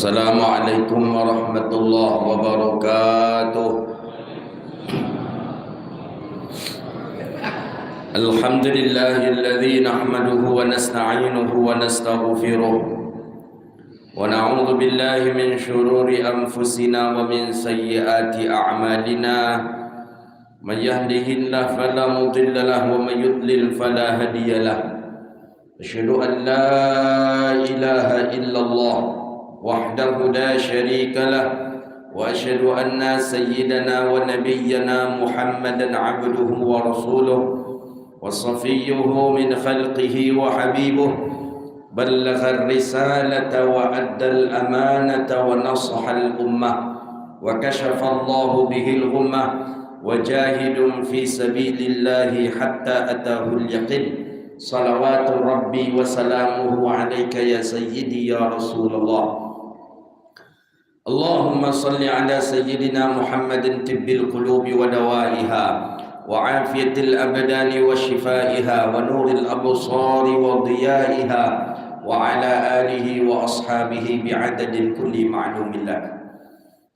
Assalamualaikum warahmatullahi wabarakatuh. Alhamdulillahilladzi nahmaduhu wa nasta'inuhu wa nastaghfiruh wa na'udzu billahi min shururi anfusina wa min sayyiati a'malina. May yahdihillahu fala mudilla lahu wa may yudlil fala hadiyalah. Asyhadu an la ilaha illallah wahdahu la syarika lah wa asyhadu anna sayyidana wa nabiyyana Muhammadan abduhu wa rasuluh wa safiyyuhu min khalqihi wa habibuh ballagha ar-risalata wa adda al-amanata wa nasaha al-ummah wa kashafa Allahu bihi al-ghummah wa jahidun fi sabilillahi hatta atahu al-yaqin. Salawatu rabbi wa salamuhu alayka ya sayyidi ya Rasulullah. Allahumma salli ala sayyidina Muhammadin tibbil qulubi wa dawaiha wa afiyatil abdani wa shifaiha wa nuril absari wa diyaiha wa ala alihi wa ashabihi bi'adadin kulli ma'lumillah.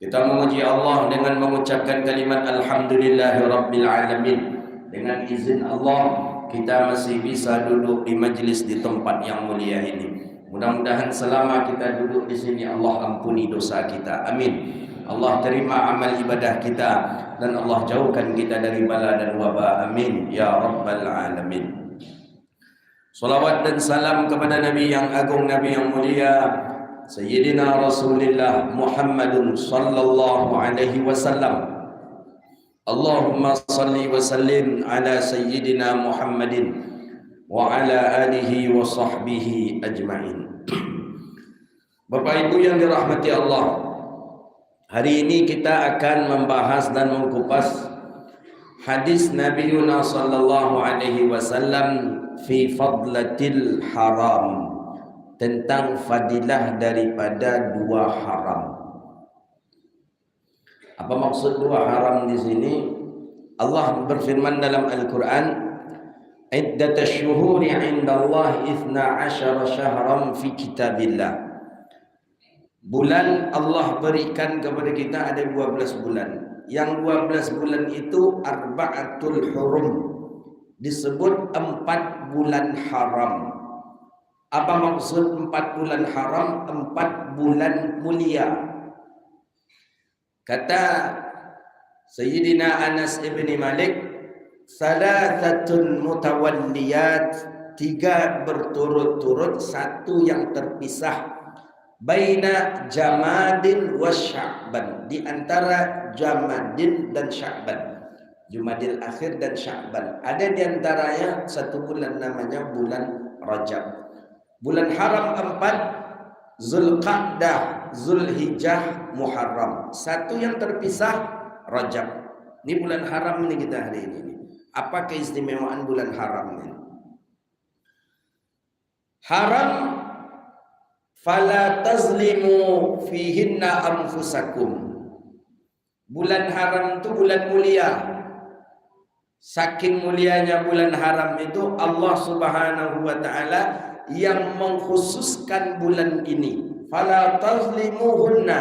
Kita memuji Allah dengan mengucapkan kalimat alhamdulillahi rabbil alamin. Dengan izin Allah kita masih bisa duduk di majlis di tempat yang mulia ini. Mudah-mudahan selama kita duduk di sini Allah ampuni dosa kita. Amin. Allah terima amal ibadah kita dan Allah jauhkan kita dari bala dan wabah. Amin ya rabbal alamin. Salawat dan salam kepada Nabi yang agung, Nabi yang mulia, Sayyidina Rasulullah Muhammadun sallallahu alaihi wasallam. Allahumma salli wa sallim ala Sayyidina Muhammadin wa ala alihi wa sahbihi ajma'in. Bapak Ibu yang dirahmati Allah, hari ini kita akan membahas dan mengkupas hadis Nabi Yunus sallallahu alaihi wasallam fi fadlatil haram, tentang fadilah daripada dua haram. Apa maksud dua haram di sini? Allah berfirman dalam Al-Quran, "Iddatash syuhuri 'indallah 12 syahran fi kitabillah." Bulan Allah berikan kepada kita ada 12 bulan. Yang 12 bulan itu arba'atul hurum. Disebut 4 bulan haram. Apa maksud 4 bulan haram? 4 bulan mulia. Kata Sayyidina Anas ibni Malik, salathatun mutawalliyat, 3 berturut-turut, 1 yang terpisah. Baina Jamadin wa Sya'ban, di antara Jamadin dan Sya'ban, Jumadil akhir dan Sya'ban. Ada di antaranya 1 bulan namanya bulan Rajab. Bulan haram 4, Zulqa'dah, Zulhijjah, Muharram. 1 yang terpisah Rajab. Ini bulan haram ini kita hari ini. Apa keistimewaan bulan haram ini? Haram, fala tazlimu fihinna anfusakum. Bulan haram itu bulan mulia. Saking mulianya bulan haram itu, Allah Subhanahu wa ta'ala yang mengkhususkan bulan ini. Fala tazlimuhunna,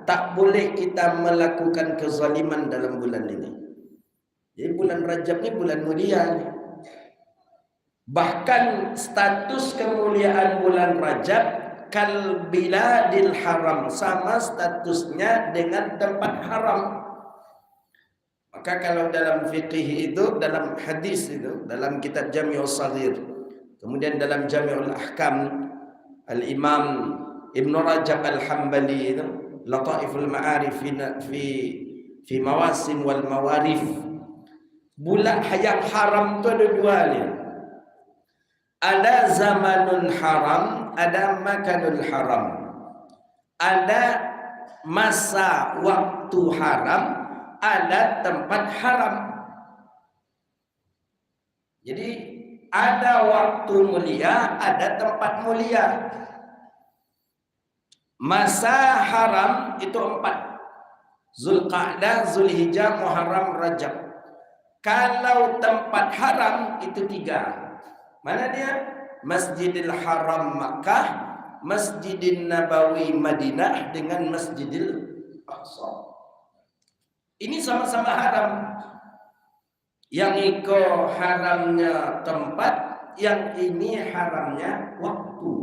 tak boleh kita melakukan kezaliman dalam bulan ini. Jadi bulan Rajab ini bulan mulia. Bahkan status kemuliaan bulan Rajab kal biladil haram, sama statusnya dengan tempat haram. Maka kalau dalam fiqih itu, dalam hadis itu, dalam kitab Jami'us Shaghir, kemudian dalam Jami'ul Ahkam, Al-Imam Ibn Rajab Al-Hambali itu, Lataiful Ma'arif fi Mawasim wal Mawarif. Bulan yang haram itu ada 2 nih. Ada zamanun haram, ada makanul haram. Ada masa waktu haram, ada tempat haram. Jadi ada waktu mulia, ada tempat mulia. Masa haram itu 4. Zulqa'dah, Zulhijjah, Muharram, Rajab. Kalau tempat haram itu 3. Mana dia? Masjidil Haram Makkah, Masjidin Nabawi Madinah dengan Masjidil Aqsa. Ini sama-sama haram. Yang itu haramnya tempat, yang ini haramnya waktu.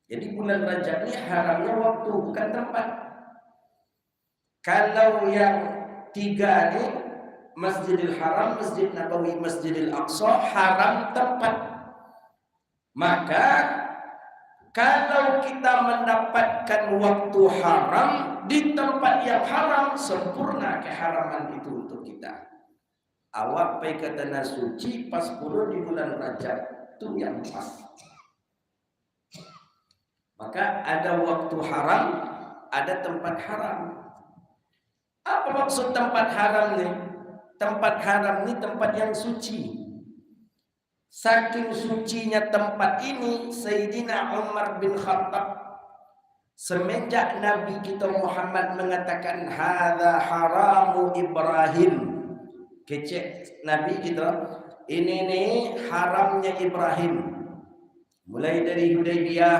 Jadi bulan Rajab ini haramnya waktu, bukan tempat. Kalau yang tiga ini, Masjidil Haram, Masjid Nabawi, Masjidil Aqsa, haram tempat. Maka kalau kita mendapatkan waktu haram di tempat yang haram, sempurna keharaman itu untuk kita. Awak pergi ke tanah suci pas 10 di bulan Rajab, itu yang pas. Maka ada waktu haram, ada tempat haram. Apa maksud tempat haram ni? Tempat haram ni tempat yang suci. Saking sucinya tempat ini, Sayyidina Umar bin Khattab semenjak Nabi kita Muhammad mengatakan hadza haramu Ibrahim. Kecek Nabi kita, ini nih haramnya Ibrahim. Mulai dari Hudaybiyah,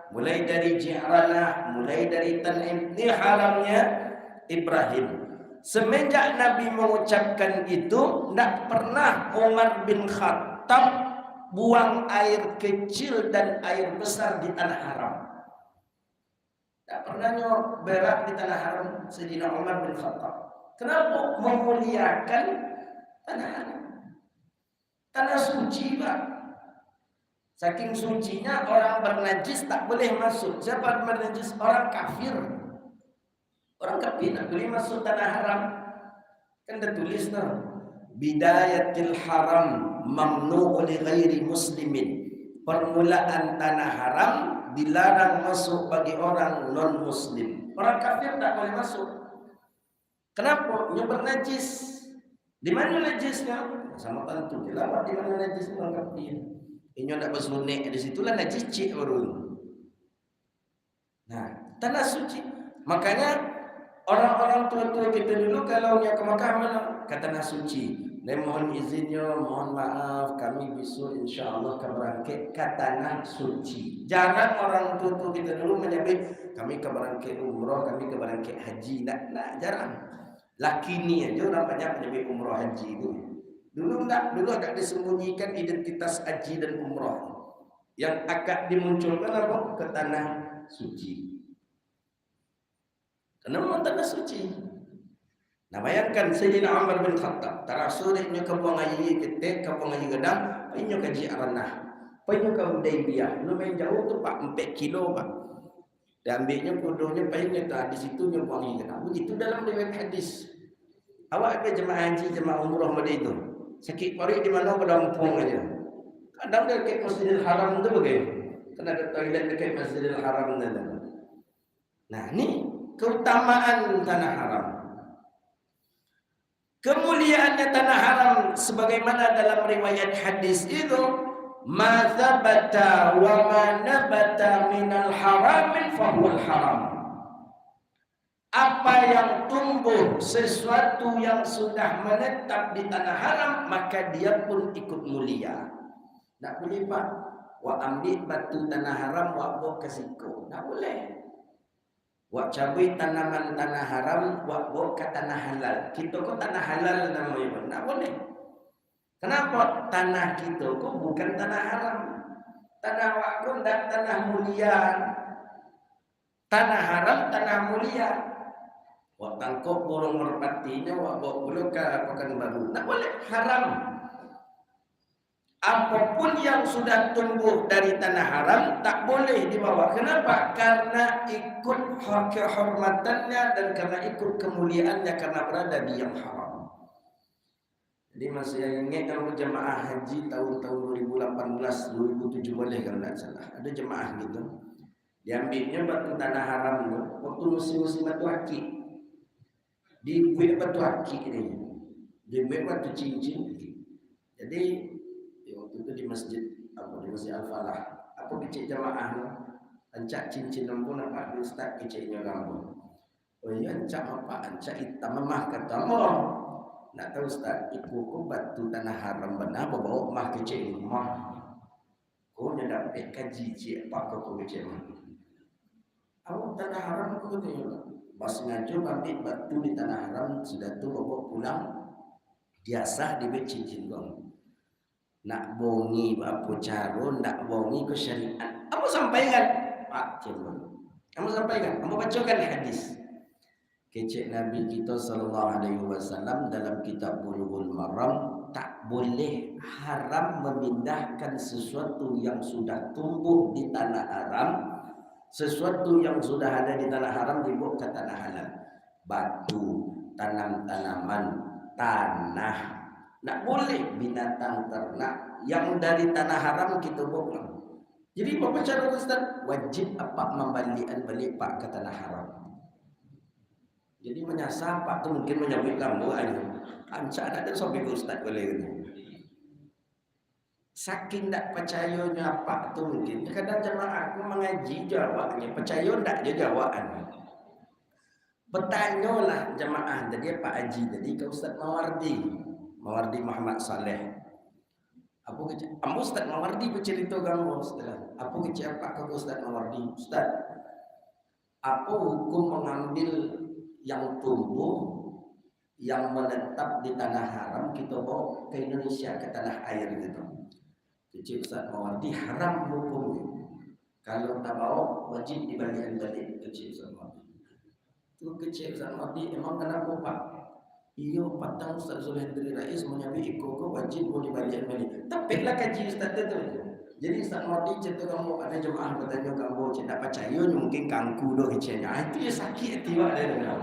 mulai dari Ji'ranah, mulai dari Tan'im, ini haramnya Ibrahim. Semenjak Nabi mengucapkan itu, tidak pernah Umar bin Khattab buang air kecil dan air besar di tanah haram. Tak pernah berak di tanah haram Sayyidina Umar bin Khattab. Kenapa? Memuliakan tanah haram. Tanah suci, Pak. Saking sucinya orang bernajis tak boleh masuk. Siapa bernajis? Orang kafir. Orang kafir tak boleh masuk tanah haram. Kan dah tulis tu. Bidayatil haram mamnu'u li ghairi muslimin. Permulaan tanah haram dilarang masuk bagi orang non muslim. Orang kafir tak boleh masuk. Kenapa? Dia bernajis. Di mana najisnya? Sama tentu. Kenapa di mana najis orang kafir? Ini nak bersunik di situlah najis cik baru. Nah, tanah suci. Makanya orang-orang tua-tua kita dulu kalau dia ke Makkah mana? Ke tanah suci. Dan mohon izinnya, mohon maaf, kami besok insya-Allah akan berangkat ke tanah suci. Jarang orang tua-tua kita dulu menyebut kami ke berangkat umrah, kami ke berangkat haji. Nah, jarang. Laki ni aja orang banyak menyebut umrah haji itu. Dulu enggak, dulu agak disembunyikan identitas haji dan umrah. Yang agak dimunculkan apa? Ke tanah suci. Kenapa tanah suci? Nah, bayangkan Sayyidina Umar bin Khattab, tarasuriknya ke Pangayi Ketek, ke Pangayi Gedang, perginya ke Ji'ranah, perginya ke Hudaybiyah. Lumayan jauh tu 4 kilo, Pak. Dan ambilnya bodohnya perginya di situ nya Pangayi Gedang. Begitu dalam riwayat hadis. Awak ada jemaah haji, jemaah umrah pada itu. Sakit parit di mana pada Lampung aja. Kadang dekat Masjidil Haram tu bagaimana? Kan ada toilet dekat Masjidil Haram tu. Nah, ni keutamaan tanah haram. Kemuliaannya tanah haram sebagaimana dalam riwayat hadis itu, ma thabata wa ma nabata minal haramin fahuwal haram. Apa yang tumbuh, sesuatu yang sudah menetap di tanah haram, maka dia pun ikut mulia. Tak boleh, Pak. Wak ambil batu tanah haram, wak bawa ke siku. Tak boleh. Wak cabai tanaman tanah haram, wak bawa ke tanah halal. Kita kok tanah halal namanya, tak boleh. Kenapa? Tanah kita kok bukan tanah haram. Tanah wak pun tak tanah mulia. Tanah haram, tanah mulia. Wak tangkap burung merpatinya, wak bawa pula ke Pekanbaru. Tak boleh, haram. Apapun yang sudah tumbuh dari tanah haram tak boleh dibawa. Kenapa? Karena ikut kehormatannya dan karena ikut kemuliaannya, karena berada di yang haram. Jadi masih yang ingat kalau jemaah haji tahun-tahun 2018, 2007 boleh kalau tidak salah. Ada jemaah gitu. Diambilnya batu tanah haram itu waktu musim-musim batu akik. Dibuat batu akik ini. Dibuat batu cincin. Jadi waktu itu di masjid Al-Falah, apa kecil jamaah tu, ancak cincin lampu nampak di ustaz kecilnya lampu. Oh iya, ancak apa? Ancak hitam memah kata Allah. Nak tahu ustaz, iku batu tanah haram benar bawa mah kecil mah. Oh, dia dapat kaji cik apa kau kecil. Awak tanah haram kau tanya. Pas ngajo ambil batu di tanah haram sudah tu bawa pulang biasa diberi cincin bang. Nak bongi apa cara, nak bongi ke syariat. Kamu sampaikan, Pak Cendol. Kamu sampaikan, kamu bacakan hadis. Kecik Nabi kita sallallahu alaihi wasallam dalam kitab Bulughul Maram, tak boleh haram memindahkan sesuatu yang sudah tumbuh di tanah haram, sesuatu yang sudah ada di tanah haram dibawa ke tanah halal. Batu, tanam-tanaman, tanah, tak boleh binatang ternak yang dari tanah haram kita bawa. Jadi apa cara Ustaz? Wajib apa membalikan balik pak ke tanah haram. Jadi menyasar pak tu mungkin menyambut lambu aja. Ancak ada sampai ke Ustaz boleh gitu. Saking tak percayanya pak tu mungkin. Kadang jemaah aku mengaji jawabnya, percaya tak je jawaban. Bertanyalah jemaah tadi Pak Haji tadi ke Ustaz Mawardi Muhammad Saleh. Apa kecik? Kamu Ustaz Mawardi bercerita kamu Ustaz. Apa kecik apa ke Ustaz Mawardi? Ustaz, apa hukum mengambil yang tumbuh, yang menetap di tanah haram kita bawa ke Indonesia, ke tanah air gitu? Kecik Ustaz Mawardi, haram hukumnya. Kalau tak bawa wajib dibalikan balik. Kecik Ustaz Mawardi. Itu kecil Ustaz Mawardi, emang kenapa Pak? Iya patang Ustaz Zulhendri Rais menyambi ikut ke wajib boleh balik balik. Tapi lah kaji Ustaz tu. Jadi Ustaz Mawardi cerita kamu ada jemaah bertanya kamu cik tak percaya mungkin kangku doh kecilnya. Itu ya sakit hati wak dia.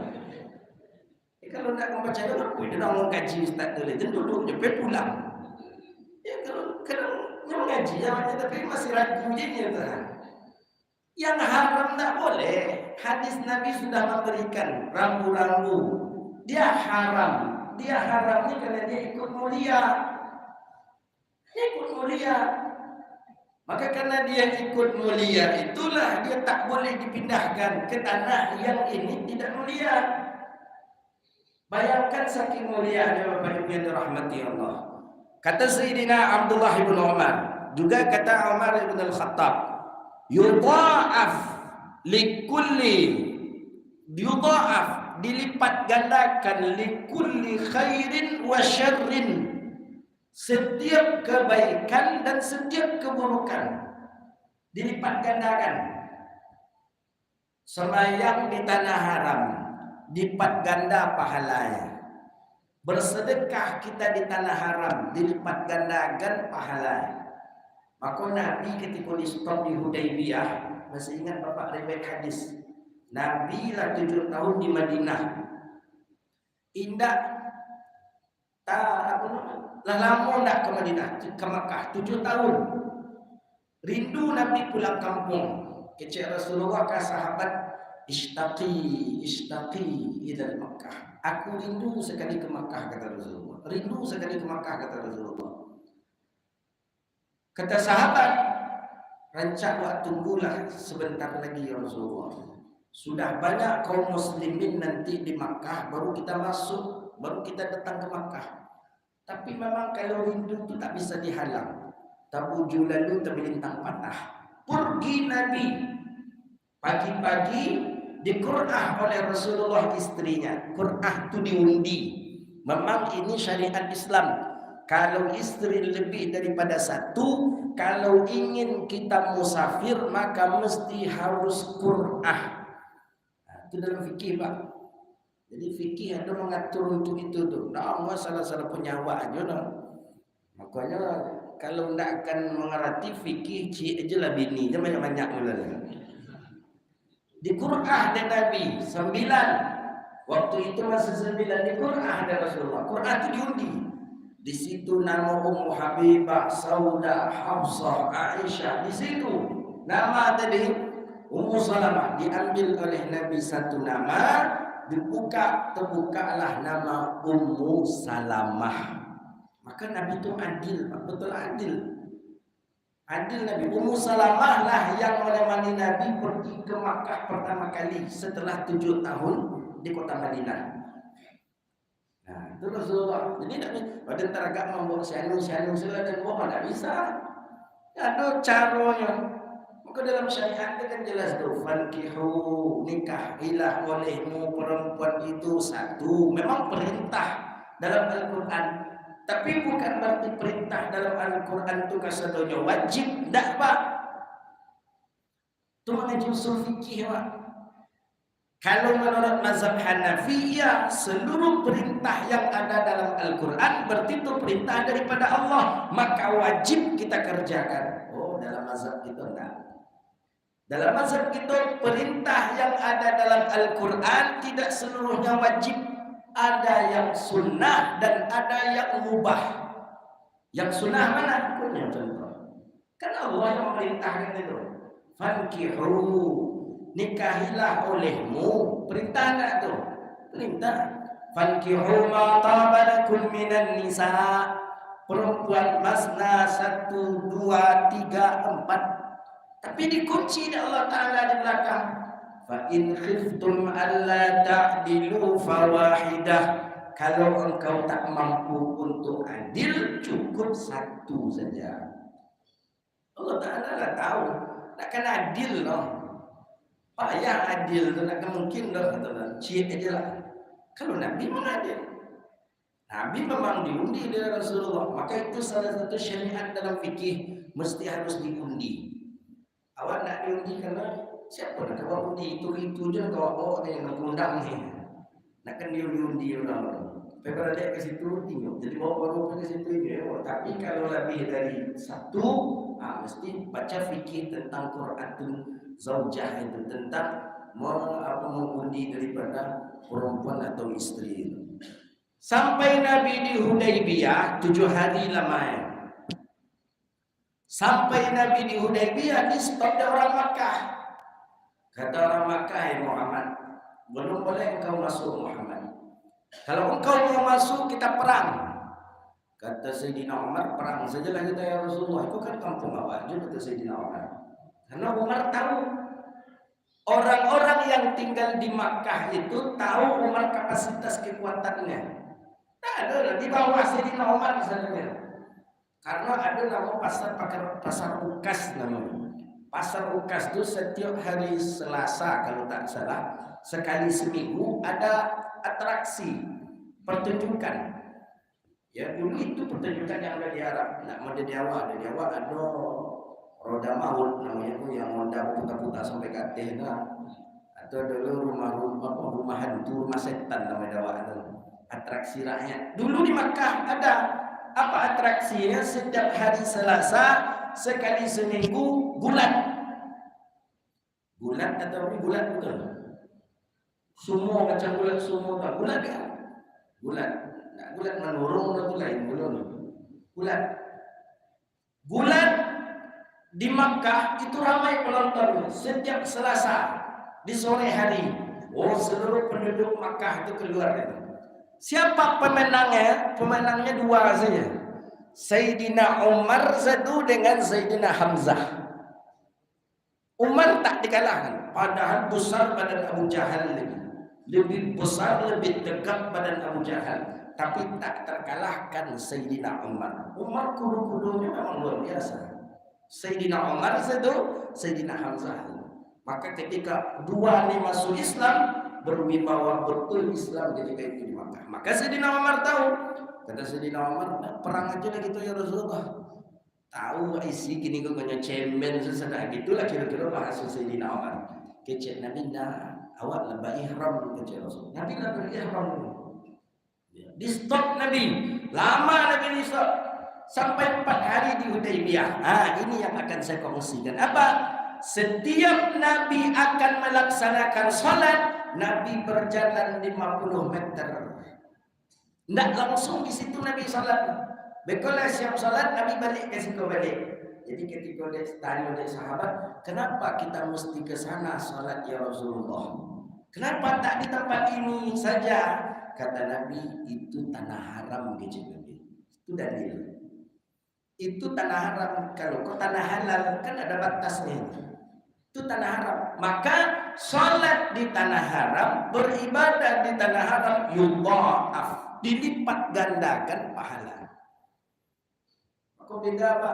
Kalau nak kamu percaya apa dia nak mau kaji Ustaz tu dia duduk je pulang. Ya kalau yang ngaji namanya tapi masih ragu je dia tu. Yang haram tak boleh. Hadis Nabi sudah memberikan rambu-rambu. Dia haram. Dia haram ni kerana dia ikut mulia. Dia ikut mulia. Maka kerana dia ikut mulia itulah dia tak boleh dipindahkan ke tanah yang ini tidak mulia. Bayangkan saking mulia dia Bapak Ibu yang dirahmati Allah. Kata Sayyidina Abdullah bin Umar, juga kata Umar bin Al-Khattab, yudha'af dilipat gandakan likulli khairin wa syarrin, setiap kebaikan dan setiap keburukan dilipat gandakan. Sembahyang di tanah haram dilipat ganda pahalanya. Bersedekah kita di tanah haram dilipat gandakan pahalanya. Maka Nabi ketika di stop di Hudaybiyah, masih ingat Bapak riwayat hadis, Nabi lah 7 tahun di Madinah. Indah tak lama nak ke Madinah, ke Makkah 7 tahun. Rindu Nabi pulang kampung. Kecik Rasulullah ke sahabat, ishtaqi ila Makkah. Aku rindu sekali ke Makkah kata Rasulullah. Rindu sekali ke Makkah kata Rasulullah. Kata sahabat, rancak buat tunggulah sebentar lagi ya Rasulullah. Sudah banyak kaum muslimin nanti di Makkah, baru kita masuk, baru kita datang ke Makkah. Tapi memang kalau rindu itu tak bisa dihalang. Tabuju lalu terbelintang patah. Pergi Nabi pagi-pagi diqur'ah oleh Rasulullah istrinya. Qur'ah itu diundi. Memang ini syariat Islam. Kalau istri lebih daripada satu, kalau ingin kita musafir maka mesti harus qur'ah. Itu dalam fikih Pak. Jadi fikih ada mengatur untuk itu tu. Nah, salah-salah penyawa aja dah. Makanya kalau nak akan mengerti fikih, cik aja lah bini, jangan banyak-banyak mula. Di qur'ah dan Nabi 9. Waktu itu masih 9 di qur'ah dan Rasulullah. Qur'ah itu diundi. Di situ nama Ummu Habibah, Saudah, Hafsah, Aisyah. Di situ nama tadi Ummu Salamah diambil oleh Nabi satu nama, terbukalah nama Ummu Salamah. Maka Nabi itu adil, betul adil. Adil Nabi. Ummu Salamah lah yang menemani Nabi pergi ke Makkah pertama kali setelah 7 tahun di kota Madinah. Nah, itu Rasulullah. Jadi Nabi pada teragak membawa sianu sila dan bawa tak bisa. Ada caranya. Maka dalam syariat itu kan jelas tuh, fankihu, nikahilah olehmu perempuan itu satu. Memang perintah dalam Al-Quran, tapi bukan berarti perintah dalam Al-Quran itu kasadonya wajib. Tak pak. Itu mengaji usul fikih pak. Kalau menurut mazhab Hanafiyah, seluruh perintah yang ada dalam Al-Quran berarti itu perintah daripada Allah, maka wajib kita kerjakan. Oh, dalam mazhab kita enggak. Dalam mazhab kita, perintah yang ada dalam Al-Quran tidak seluruhnya wajib. Ada yang sunnah dan ada yang mubah. Yang sunnah mana? Punya contoh. Kan Allah yang memerintahkan itu. Fankihu, nikahilah olehmu. Perintah enggak tuh? Perintah. Fankihu ma tabalakum minan nisa. Perempuan masna 1, 2, 3, 4. Tapi dikunci oleh Allah Ta'ala di belakang. Fa in khiftum alla ta'dilu fawahidah. Kalau engkau tak mampu untuk adil, cukup satu saja. Allah Ta'ala lah tahu. Takkan adil loh. Payah adil tu nak mungkin loh kata cik aja lah. Kalau Nabi mana adil? Nabi memang diundi dari Rasulullah. Maka itu salah satu syariat dalam fikih, mesti harus diundi. Awak nak diundi karena siapa nak kau undi itu je kau ni nak undang ni. Nakkan diundi orang. Peper dia ke situ tengok. Jadi baru ke situ ni. Tapi kalau lebih dari satu, mesti baca fikih tentang Quratul Zaujah itu, tentang mengundi daripada perempuan atau istri. Sampai Nabi di Hudaybiyah 7 hari lamanya. Sampai Nabi di Hudaybiyah di stop oleh orang Makkah. Kata orang Makkah, "Hai Muhammad, belum boleh engkau masuk Muhammad. Kalau engkau mau masuk kita perang." Kata Sayyidina Umar, "Perang sajalah kita ya Rasulullah. Itu kan kampung awak." Kata Sayyidina Umar. Karena Umar tahu orang-orang yang tinggal di Makkah itu tahu Umar kapasitas kekuatannya. Tak ada di bawah Sayyidina Umar misalnya. Karena ada nama pasar Ukas namanya. Pasar Ukas itu setiap hari Selasa kalau tak salah, sekali seminggu ada atraksi pertunjukan. Ya dulu itu pertunjukan yang ada di Arab. Nak ada di Jawa ada roda maut namanya itu yang roda putar-putar sampai ke atas nah. Atau dulu rumah hantu, rumah setan namanya Jawa itu. Atraksi rakyat. Dulu di Makkah ada. Apa atraksinya? Setiap hari Selasa sekali seminggu gulat. Gulat atau gulat betul? Semua macam gulat semua tak gulat kan? Gulat. Nak gulat menurung atau lain belum? Gulat. Gulat di Makkah itu ramai penonton setiap Selasa di sore hari. Oh, seluruh penduduk Makkah itu keluar. Siapa pemenangnya? Pemenangnya dua saja. Sayyidina Umar satu dengan Sayyidina Hamzah. Umar tak dikalahkan. Padahal besar badan Abu Jahal lagi. Lebih besar, lebih tegap badan Abu Jahal. Tapi tak terkalahkan Sayyidina Umar. Umar kudu-kudunya memang luar biasa. Sayyidina Umar satu, Sayyidina Hamzah. Maka ketika dua ni masuk Islam, berwibawa betul Islam ketika itu di Makkah. Maka Sayyidina Umar tahu. Kata Sayyidina Umar, perang aja lah gitu ya Rasulullah. Tahu isi gini kau punya cemen sesudah gitulah kira-kira bahasa Sayyidina Umar. Kecek Nabi dah awak lebah ihram kecek Rasul. Nabi lah berihram. Di stop Nabi. Lama Nabi di stop. Sampai 4 hari di Hudaybiyah. Ini yang akan saya kongsikan. Apa? Setiap Nabi akan melaksanakan salat, Nabi berjalan 50 meter. Tidak langsung di situ Nabi salat. Bekolah siap salat, Nabi balik ke situ balik. Jadi ketika dia tanya oleh sahabat, kenapa kita mesti ke sana salat ya Rasulullah? Kenapa tak di tempat ini saja? Kata Nabi, itu tanah haram kecil Nabi. Itu dalil. Itu tanah haram. Kalau kau tanah halal kan ada batasnya. Itu tanah haram. Maka salat di tanah haram, beribadah di tanah haram yudha'af, dilipat gandakan pahala. Kok beda apa?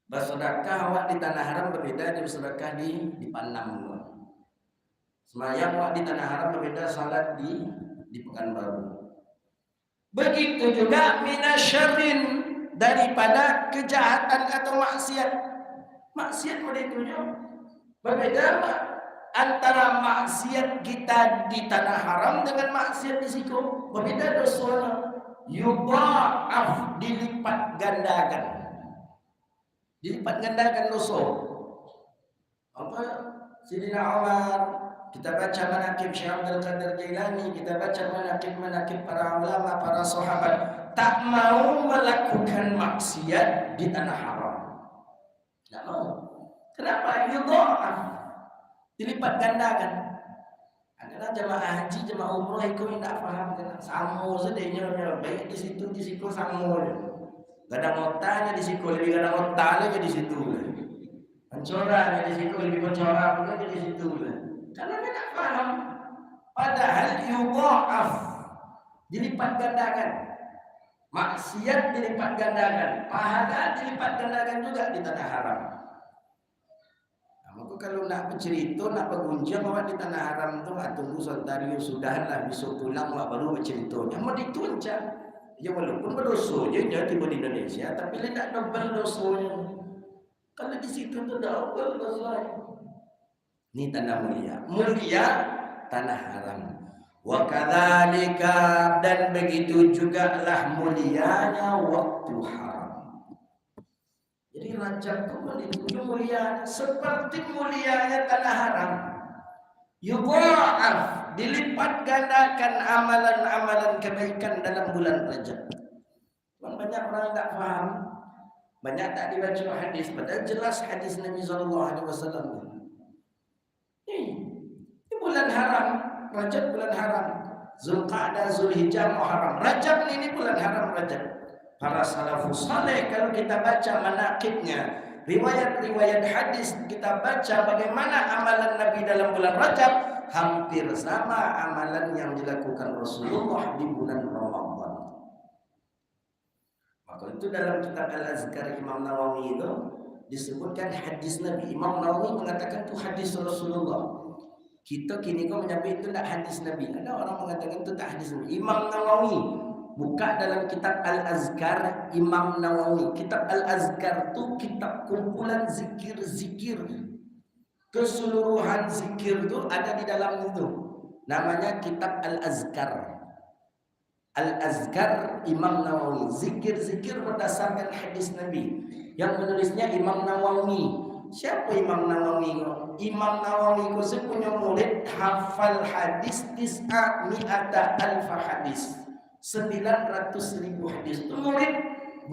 Bersedekah awak di tanah haram berbeda dengan bersedekah di Panam. Semayang awak di tanah haram berbeda salat di Pekanbaru. Begitu juga minasyarrin, daripada kejahatan atau maksiat. Maksiat boleh tunjuk. Berbeda antara maksiat kita di tanah haram dengan maksiat di situ. Berbeda dosanya. Yudha'af, dilipat gandakan. Dilipat gandakan dosa. Apa? Sidina Umar, kita baca manaqib Syekh Abdul Qadir Jailani, kita baca manaqib para ulama, para sahabat, tak mau melakukan maksiat di tanah haram. Tak mau. Kenapa? Yudha'af, dilipat gandakan. Karena jemaah haji, jemaah umrah itu tidak faham kan? Samo sedenya, baik di situ samo. Gak ada motanya di situ, lebih gak ada motanya di situ. Pencoranya di situ, lebih pencora pun di situ. Karena dia tak faham. Padahal yudha'af, dilipat gandakan. Maksiat dilipat gandakan, pahala dilipat gandakan juga di tanah haram. Maka kalau nak bercerita, nak bergunjang awak di tanah haram tu, tunggu saudari sudahlah, besok pulang awak baru berceritanya. Mau dituncang. Ya walaupun berdosa je dia tiba di Indonesia, tapi dia tak double dosanya. Kalau di situ tu double dosanya. Ini tanah mulia. Mulia tanah haram. Wa kadzalika, dan begitu juga lah mulianya waktu haram. Jadi Rajab itu menunjukkan mulia seperti mulianya tanah haram. Yudha'af, dilipat gandakan amalan-amalan kebaikan dalam bulan Rajab. Banyak orang tak faham, banyak tak dibaca hadis, padahal jelas hadis Nabi SAW. Ini bulan haram, Rajab bulan haram. Zulqa'dah, Zulhijjah, Muharram. Rajab ini bulan haram Rajab. Para salafus saleh kalau kita baca manaqibnya, riwayat-riwayat hadis, kita baca bagaimana amalan Nabi dalam bulan Rajab, hampir sama amalan yang dilakukan Rasulullah di bulan Ramadan. Maka itu dalam kitab Al-Azkar Imam Nawawi itu disebutkan hadis Nabi. Imam Nawawi mengatakan itu hadis Rasulullah. Kita kini kau menyebut itu tak hadis Nabi. Ada orang mengatakan itu tak hadis Nabi. Imam Nawawi buka dalam kitab Al-Azkar Imam Nawawi. Kitab Al-Azkar itu kitab kumpulan zikir-zikir. Keseluruhan zikir itu ada di dalam itu. Namanya kitab Al-Azkar. Al-Azkar Imam Nawawi. Zikir-zikir berdasarkan hadis Nabi. Yang menulisnya Imam Nawawi. Siapa Imam Nawawi? Imam Nawawi itu punya murid hafal hadis 900,000 hadis. 900,000 hadis. Itu murid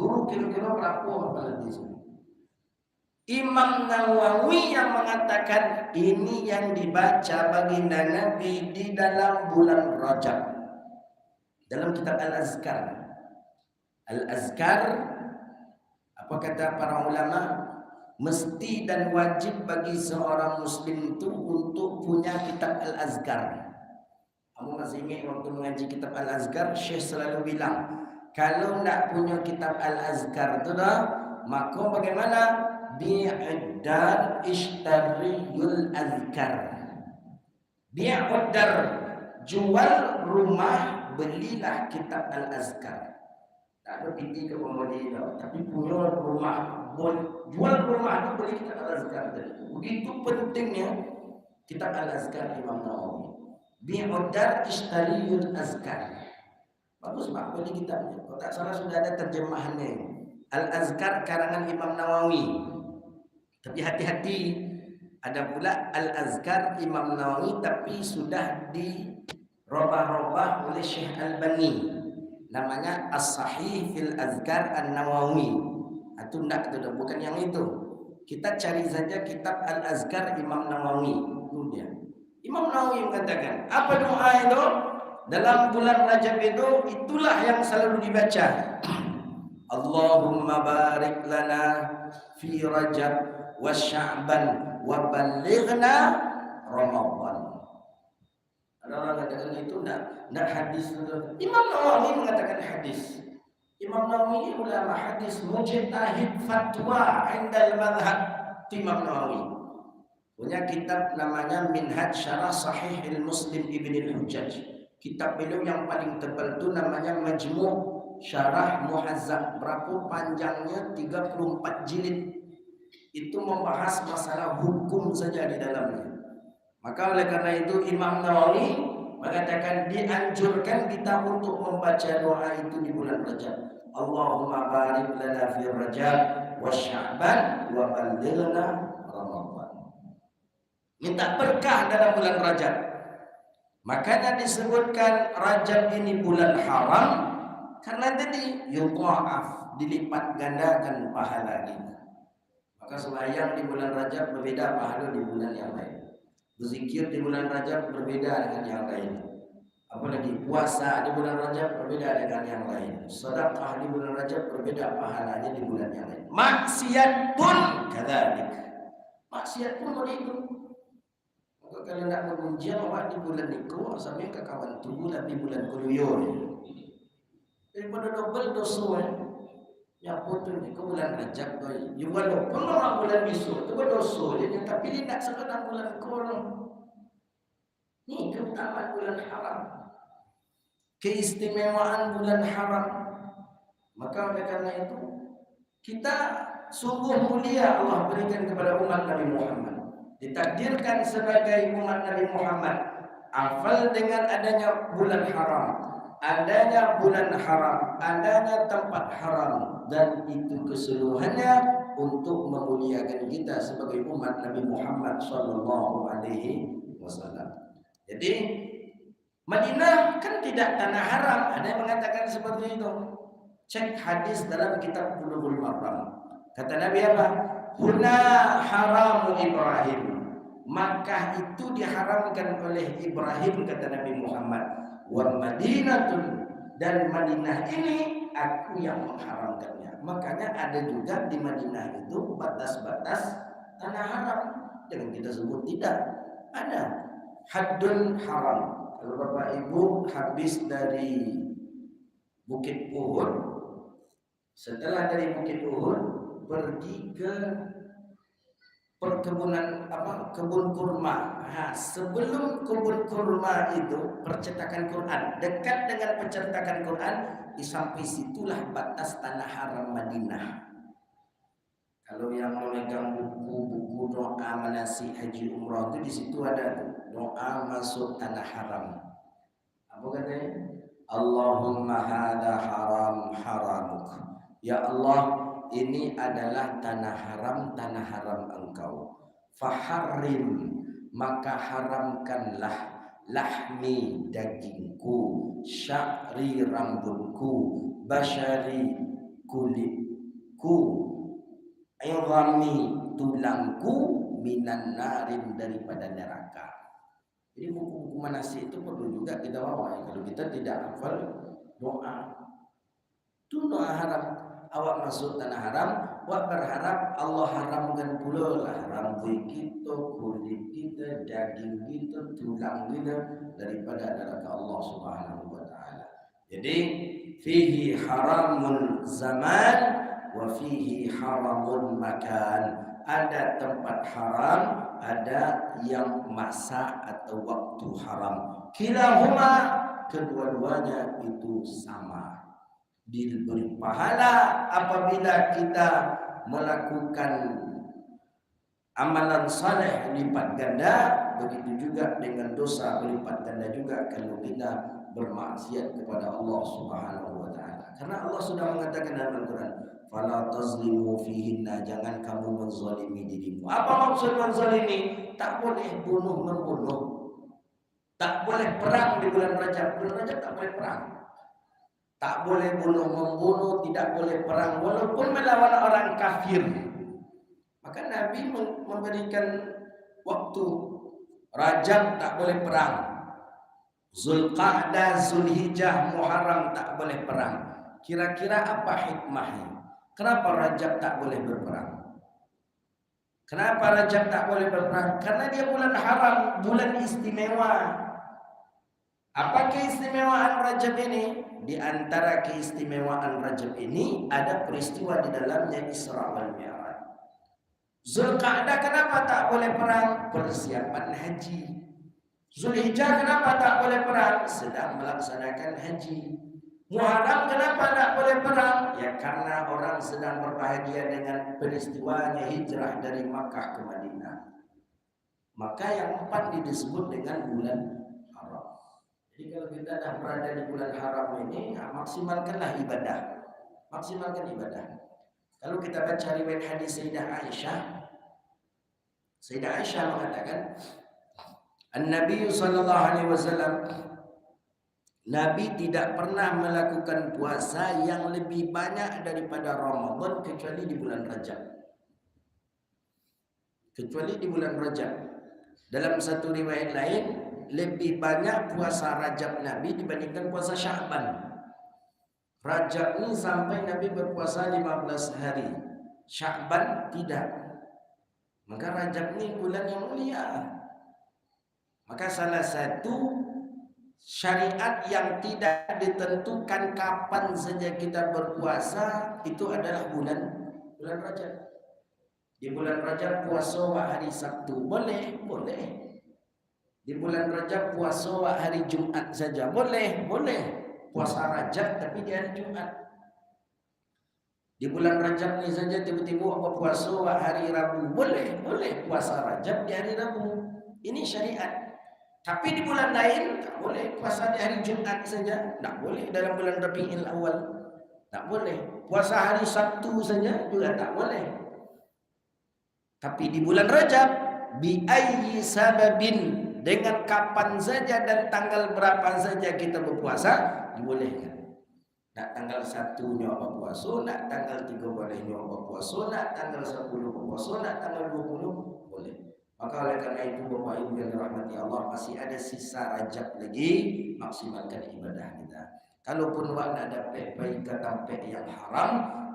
guru kira-kira berapa hafalan hadis? Imam Nawawi yang mengatakan ini yang dibaca baginda Nabi di dalam bulan Rajab. Dalam kitab Al-Azkar. Al-Azkar, apa kata para ulama? Mesti dan wajib bagi seorang muslim itu untuk punya kitab Al-Azkar. Kamu masih ingat waktu mengaji kitab Al-Azkar, Syekh selalu bilang, kalau nak punya kitab Al-Azkar itu dah, maka bagaimana? Bi'addar ishtariyul azkar. Bi'addar, jual rumah, belilah kitab Al-Azkar. Tak ada piti ke pembeli tau, tapi punya rumah, jual rumah itu beli kitab Al-Azkar. Begitu pentingnya kitab Al-Azkar Imam Nawawi. Bi'udar istariyul azkar. Bagus Pak, beli kitabnya. Kalau tak salah sudah ada terjemahannya. Al-Azkar karangan Imam Nawawi. Tapi hati-hati, ada pula Al-Azkar Imam Nawawi tapi sudah dirobah-robah oleh Syekh Albani. Namanya As-Sahih fil Azkar An-Nawawi. Itu enggak, itu bukan yang itu. Kita cari saja kitab Al-Azkar Imam Nawawi. Itu dia. Imam Nawawi mengatakan, apa doa itu? Dalam bulan Rajab itu, itulah yang selalu dibaca. Allahumma barik lana fi Rajab wa Sya'ban wa balighna Ramadan. Ada orang mengatakan itu enggak hadis. Imam Nawawi mengatakan hadis. Imam Nawawi ulama hadis mujtahid fatwa indal madhab. Imam Nawawi punya kitab namanya Minhaj Syarah Sahih Muslim Ibn al-Hujjaj. Kitab beliau yang paling tebal itu namanya Majmu' Syarah Muhazzab. Berapa panjangnya? 34 jilid. Itu membahas masalah hukum saja di dalamnya. Maka oleh karena itu Imam Nawawi mengatakan dianjurkan kita untuk membaca doa itu di bulan Rajab. Allahumma barik lana fi Rajab wa Sya'ban wa ballighna Ramadan. Minta berkah dalam bulan Rajab. Makanya disebutkan Rajab ini bulan haram karena tadi yudha'af, dilipat gandakan pahala kita. Maka sembahyang di bulan Rajab berbeda pahala di bulan yang lain. Berzikir di bulan Rajab berbeda dengan yang lain. Apalagi puasa di bulan Rajab berbeda dengan yang lain. Sedekah di bulan Rajab berbeda pahalanya di bulan yang lain. Maksiat pun kadzalik. Maksiat pun begitu. Maka kalau nak mengunjang awak di bulan niku sampai ke kawan tunggu tapi bulan kuluyur. Daripada double dosa ya putus ni ke bulan Rajab tu. You walaupun orang bulan besok tu berdosa dia tapi dia nak sekedar bulan kurang. Ni keutamaan bulan haram. Keistimewaan bulan haram. Maka oleh karena itu kita sungguh mulia Allah berikan kepada umat Nabi Muhammad. Ditakdirkan sebagai umat Nabi Muhammad hafal dengan adanya bulan haram, adanya bulan haram, adanya tempat haram, dan itu keseluruhannya untuk memuliakan kita sebagai umat Nabi Muhammad sallallahu alaihi wasallam. Jadi Madinah kan tidak tanah haram, ada yang mengatakan seperti itu. Cek hadis dalam kitab Bulughul Maram. Kata Nabi apa? Huna haramu Ibrahim. Makkah itu diharamkan oleh Ibrahim, kata Nabi Muhammad. Wa Madinatun, dan Madinah ini aku yang mengharamkannya. Makanya ada juga di Madinah itu batas-batas tanah haram. Jangan kita sebut tidak. Ada haddun haram. Kalau Bapak Ibu habis dari Bukit Uhud, setelah dari Bukit Uhud pergi ke perkebunan kebun kurma. Sebelum kebun kurma itu percetakan Quran, dekat dengan percetakan Quran, di samping situlah batas tanah haram Madinah. Kalau yang memegang buku-buku doa manasik haji umrah itu di situ ada doa masuk tanah haram. Apa katanya? Allahumma hadza haram haramuk. Ya Allah, ini adalah tanah haram engkau. Faharrim, maka haramkanlah lahmi, dagingku, sya'ri, rambutku, basyari, kulitku, irami, tulangku, minan narin, daripada neraka. Jadi buku-buku manasik itu perlu juga kita bawa. Kalau kita tidak hafal doa, itu doa haram. Awak masuk tanah haram, awak berharap Allah haramkan pula lah rambut kita, kulit kita, daging kita, tulang kita daripada neraka Allah Subhanahu wa taala. Jadi fihi haramul zaman wa fihi haramul makan. Ada tempat haram, ada yang masa atau waktu haram. Kilahuma, kedua-duanya itu sama. Diberi pahala apabila kita melakukan amalan saleh lipat ganda, begitu juga dengan dosa berlipat ganda juga kalau kita bermaksiat kepada Allah Subhanahu wa taala. Karena Allah sudah mengatakan dalam Al-Qur'an, fala tazlimu fihinna, jangan kamu menzalimi dirimu. Apa maksud menzalimi? Tak boleh bunuh membunuh. Tak boleh perang di bulan Rajab. Bulan Rajab tak boleh perang. Tak boleh bunuh membunuh, tidak boleh perang walaupun melawan orang kafir. Maka Nabi memberikan waktu. Rajab tak boleh perang. Zulqa'dah, Zulhijjah, Muharram tak boleh perang. Kira-kira apa hikmahnya? Kenapa Rajab tak boleh berperang? Kenapa Rajab tak boleh berperang? Karena dia bulan haram, bulan istimewa. Apa keistimewaan Rajab ini? Di antara keistimewaan Rajab ini ada peristiwa di dalamnya Isra wal Mi'raj. Zulqa'dah kenapa tak boleh perang? Persiapan haji. Zulhijjah kenapa tak boleh perang? Sedang melaksanakan haji. Muharram kenapa tak boleh perang? Ya karena orang sedang berbahagia dengan peristiwanya hijrah dari Makkah ke Madinah. Maka yang empat disebut dengan bulan haram. Jadi kalau kita dah berada di bulan haram ini, maksimalkanlah ibadah. Maksimalkan ibadah. Kalau kita baca riwayat hadis Sayyidah Aisyah mengatakan, An-Nabi sallallahu alaihi wasallam, Nabi tidak pernah melakukan puasa yang lebih banyak daripada Ramadan kecuali di bulan Rajab. Kecuali di bulan Rajab. Dalam satu riwayat lain, lebih banyak puasa Rajab Nabi dibandingkan puasa Sya'ban. Rajab ini sampai Nabi berpuasa 15 hari. Sya'ban tidak. Maka Rajab ini bulan yang mulia. Maka salah satu syariat yang tidak ditentukan kapan saja kita berpuasa itu adalah bulan Rajab. Di bulan Rajab puasa hari Sabtu boleh. Di bulan Rajab puasa hari Jumat saja boleh. Puasa Rajab tapi di hari Jumat. Di bulan Rajab ni saja tiba-tiba apa puasa hari Rabu boleh puasa Rajab di hari Rabu. Ini syariat. Tapi di bulan lain tak boleh puasa di hari Jumat saja, tak boleh dalam bulan Rabiul Awal, tak boleh puasa hari Sabtu saja juga tak boleh. Tapi di bulan Rajab, bi ayyi sababin, dengan kapan saja dan tanggal berapa saja kita berpuasa dibolehkan. Nak tanggal 1 nyawa puasa, nak tanggal 3 boleh nyawa puasa, nak tanggal 10 puasa, nak tanggal 20 boleh. Maka oleh karena itu Bapak Ibu yang dirahmati Allah, masih ada sisa Rajab lagi, maksimalkan ibadah kita. Kalaupun wak ada pergi ke tempat yang haram,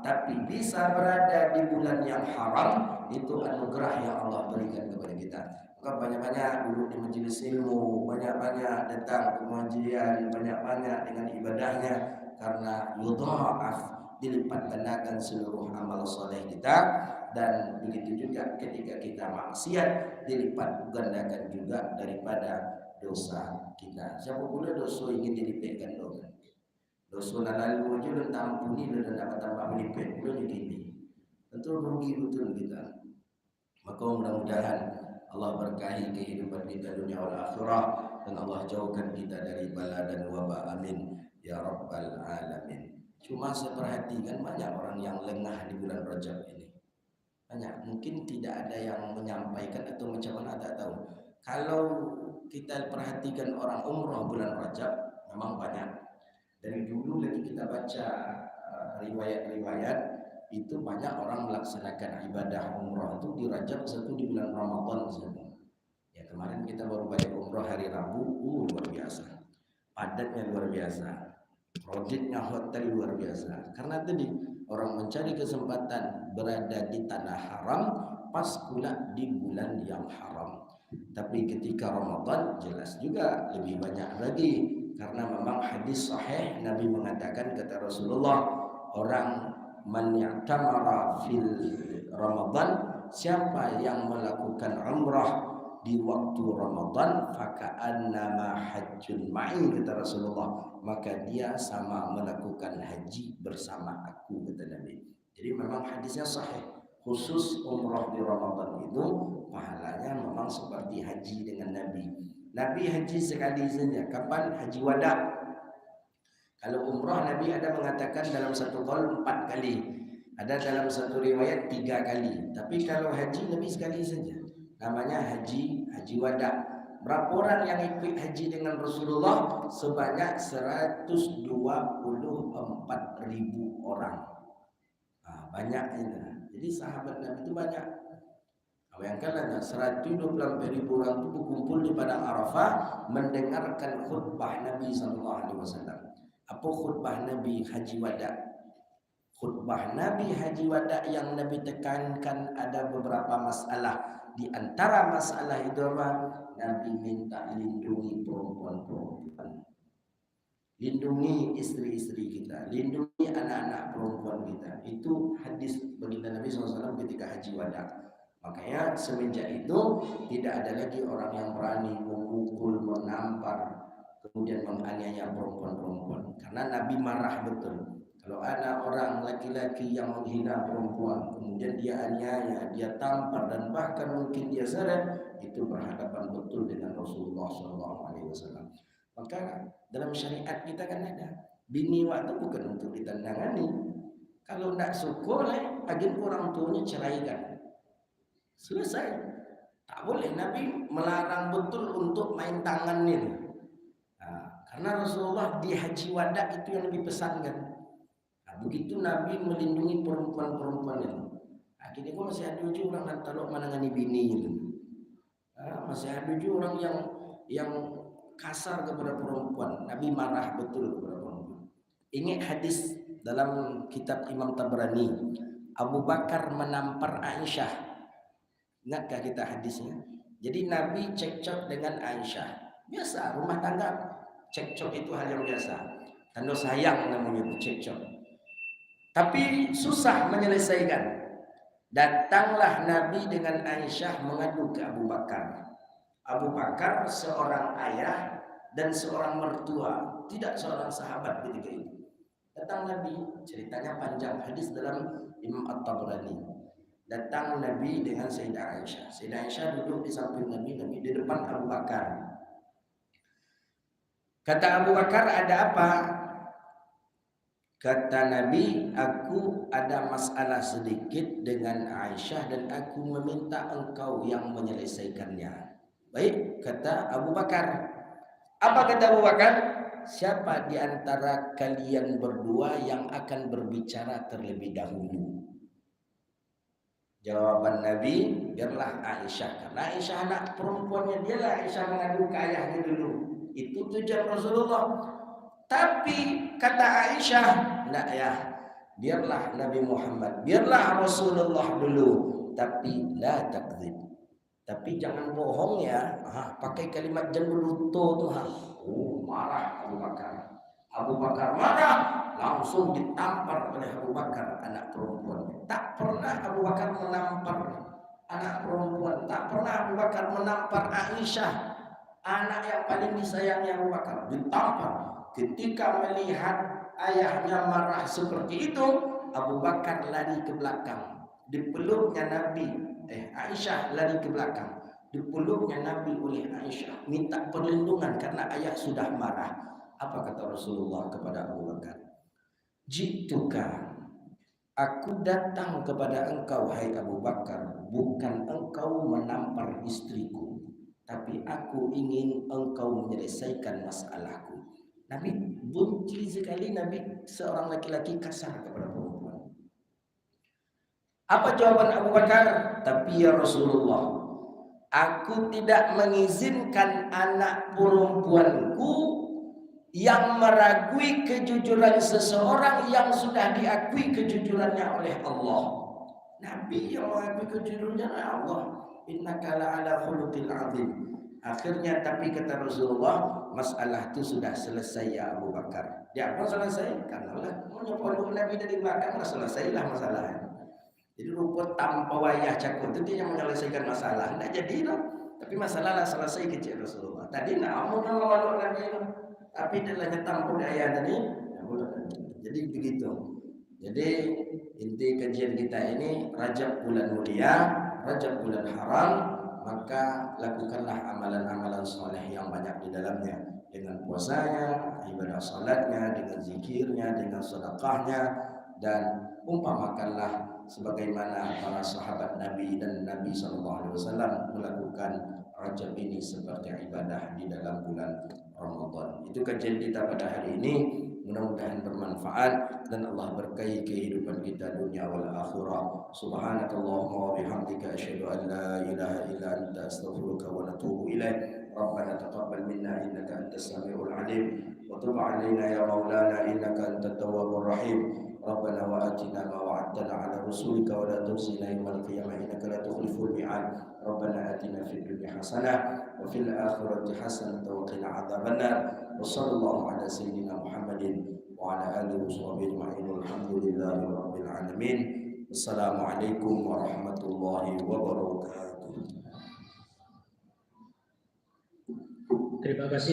tapi bisa berada di bulan yang haram, itu anugerah yang Allah berikan kepada kita. Maka banyak-banyak duduk di majelis ilmu, banyak-banyak datang ke pengajian, banyak-banyak dengan ibadahnya, karena yudha'af, dilipat gandakan seluruh amal soleh kita. Dan begitu juga ketika kita maksiat, dilipat gandakan juga daripada dosa kita. Siapa pula dosa ingin dilipat gandakan? Dosa lalu aja dan tampuni dan dapat tambah melipet pula begini. Tentu rugi betul kita. Maka mudah-mudahan Allah berkahi kehidupan kita dunia wal akhirah, dan Allah jauhkan kita dari bala dan wabak. Amin ya rabbal alamin. Cuma saya perhatikan banyak orang yang lengah di bulan Rajab ini. Banyak, mungkin tidak ada yang menyampaikan atau macam mana tak tahu. Kalau kita perhatikan orang umrah bulan Rajab memang banyak. Dari dulu lagi kita baca riwayat-riwayat itu banyak orang melaksanakan ibadah umrah itu di Rajab, satu di bulan Ramadan saja. Ya kemarin kita baru balik umrah hari Rabu, luar biasa. Padatnya luar biasa. Roditnya hotel luar biasa. Karena tadi orang mencari kesempatan berada di tanah haram, pas pula di bulan yang haram. Tapi ketika Ramadan jelas juga lebih banyak lagi, karena memang hadis sahih Nabi mengatakan, kata Rasulullah, orang man ya'tamara fil Ramadan, siapa yang melakukan umrah di waktu Ramadan, faka'annama hajjun ma'i, kata Rasulullah, maka dia sama melakukan haji bersama aku, kata Nabi. Jadi memang hadisnya sahih. Khusus umrah di Ramadan itu pahalanya memang seperti haji dengan Nabi. Nabi haji sekali saja. Kapan? Haji wada. Kalau umrah Nabi ada mengatakan dalam satu qaul 4 kali. Ada dalam satu riwayat 3 kali. Tapi kalau haji Nabi sekali saja. Namanya haji wada. Berapa orang yang ikut haji dengan Rasulullah? Sebanyak 124.000 orang. Banyak ini. Jadi sahabat Nabi itu banyak. Bayangkanlah 124.000 orang itu berkumpul di padang Arafah mendengarkan khutbah Nabi SAW. Apa khutbah Nabi haji wada? Khutbah Nabi haji wada yang Nabi tekankan ada beberapa masalah. Di antara masalah itu apa? Nabi minta lindungi perempuan-perempuan. lindungi istri-istri kita, lindungi anak-anak perempuan kita. Itu hadis baginda Nabi SAW ketika haji wada. Makanya semenjak itu tidak ada lagi orang yang berani memukul, menampar, kemudian menganiaya perempuan-perempuan. Karena Nabi marah betul. Kalau ada orang laki-laki yang menghina perempuan, kemudian dia aniaya, dia tampar, dan bahkan mungkin dia seret, itu berhadapan betul dengan Rasulullah SAW. Maka dalam syariat kita kan ada bini waktu bukan untuk ditandangani. Kalau tidak syukur, agin orang tuanya ceraikan. Selesai. Tak boleh. Nabi melarang betul untuk main tangan ini. Nah, karena Rasulullah di haji wada itu yang Nabi pesankan. Nah, begitu Nabi melindungi perempuan-perempuan ini. Akhirnya kok masih ada juga orang yang taluk menangani bini ini. Nah, masih ada juga orang yang kasar kepada perempuan. Nabi marah betul kepada perempuan. Ingat hadis dalam kitab Imam Tabrani, Abu Bakar menampar Aisyah. Ingatkah kita hadisnya? Jadi Nabi cekcok dengan Aisyah. Biasa, rumah tangga cekcok itu hal yang biasa. Tanda sayang namanya cekcok. Tapi susah menyelesaikan. Datanglah Nabi dengan Aisyah mengadu ke Abu Bakar. Abu Bakar seorang ayah dan seorang mertua, tidak seorang sahabat ketika itu. Datang Nabi, ceritanya panjang, hadis dalam Imam At-Tabrani. Datang Nabi dengan Sayyidah Aisyah. Sayyidah Aisyah duduk di samping Nabi, Nabi di depan Abu Bakar. Kata Abu Bakar, ada apa? Kata Nabi, aku ada masalah sedikit dengan Aisyah dan aku meminta engkau yang menyelesaikannya. Baik, kata Abu Bakar. Apa kata Abu Bakar? Siapa di antara kalian berdua yang akan berbicara terlebih dahulu? Jawaban Nabi, biarlah Aisyah. Karena Aisyah anak perempuannya, dialah Aisyah mengadu ke ayahnya dulu. Itu tujuan Rasulullah. Tapi kata Aisyah, enggak ya, biarlah Nabi Muhammad, biarlah Rasulullah dulu. Tapi la takdzib. Tapi jangan bohong ya. Pakai kalimat jembeluto tuh. Marah Abu Bakar. Abu Bakar marah, langsung ditampar oleh Abu Bakar anak perempuan. Tak pernah Abu Bakar menampar anak perempuan. Tak pernah Abu Bakar menampar Aisyah, anak yang paling disayangi Abu Bakar. Ditampar. Ketika melihat ayahnya marah seperti itu, Abu Bakar lari ke belakang. Dipeluknya Nabi, Aisyah lari ke belakang. Dipeluknya Nabi oleh Aisyah, minta perlindungan karena ayah sudah marah. Apa kata Rasulullah kepada Abu Bakar? Jituka, aku datang kepada engkau hai Abu Bakar, bukan engkau menampar istriku, tapi aku ingin engkau menyelesaikan masalahku. Nabi benci sekali, Nabi seorang laki-laki kasar kepada perempuan. Apa jawaban Abu Bakar? Tapi ya Rasulullah, aku tidak mengizinkan anak perempuanku yang meragui kejujuran seseorang yang sudah diakui kejujurannya oleh Allah. Nabi yang mengakui kejujurannya oleh Allah. Innaka la'ala khuluqil azim. Akhirnya tapi kata Rasulullah, masalah itu sudah selesai ya Abu Bakar. Ya apa selesai? Karena mau nyepolok Nabi dari belakang, selesailah masalahnya. Jadi rumput tanpa wayah cakut itu dia yang menyelesaikan masalah. Tidak jadi loh. Tapi masalahlah selesai kecil Rasulullah. Tadi nak mau nyepolok Nabi itu. Tapi dia hanya tampung ayat tadi. Jadi begitu. Jadi inti kajian kita ini, Rajab bulan mulia, Rajab bulan haram, maka lakukanlah amalan-amalan soleh yang banyak di dalamnya, dengan puasanya, ibadah salatnya, dengan zikirnya, dengan sedekahnya, dan umpamakanlah sebagaimana para sahabat Nabi dan Nabi SAW melakukan Rajab ini seperti ibadah di dalam bulan Ramadan. Itu kajian kita pada hari ini. Mudah-mudahan bermanfaat dan Allah berkahi kehidupan kita dunia wal akhirah. Subhanakallahumma wa bihamdika asyhadu an la ilaha illa anta astaghfiruka wa atubu ilaik. Rabbana taqabbal minna innaka antas samiul alim wa tub 'alaina ya maulana innaka antat tawwabur rahim. Rabbana wa atina ma وعدتنا على رسولك ولا تخزنا يوم القيامة إنك لا تخلف الميعاد ربنا آتنا في الدنيا حسنة وفي الآخرة حسنة وقنا عذاب النار وصلى الله على سيدنا محمد وعلى آله وصحبه أجمعين والحمد لله رب العالمين. Assalamualaikum warahmatullahi wabarakatuh. Terima kasih.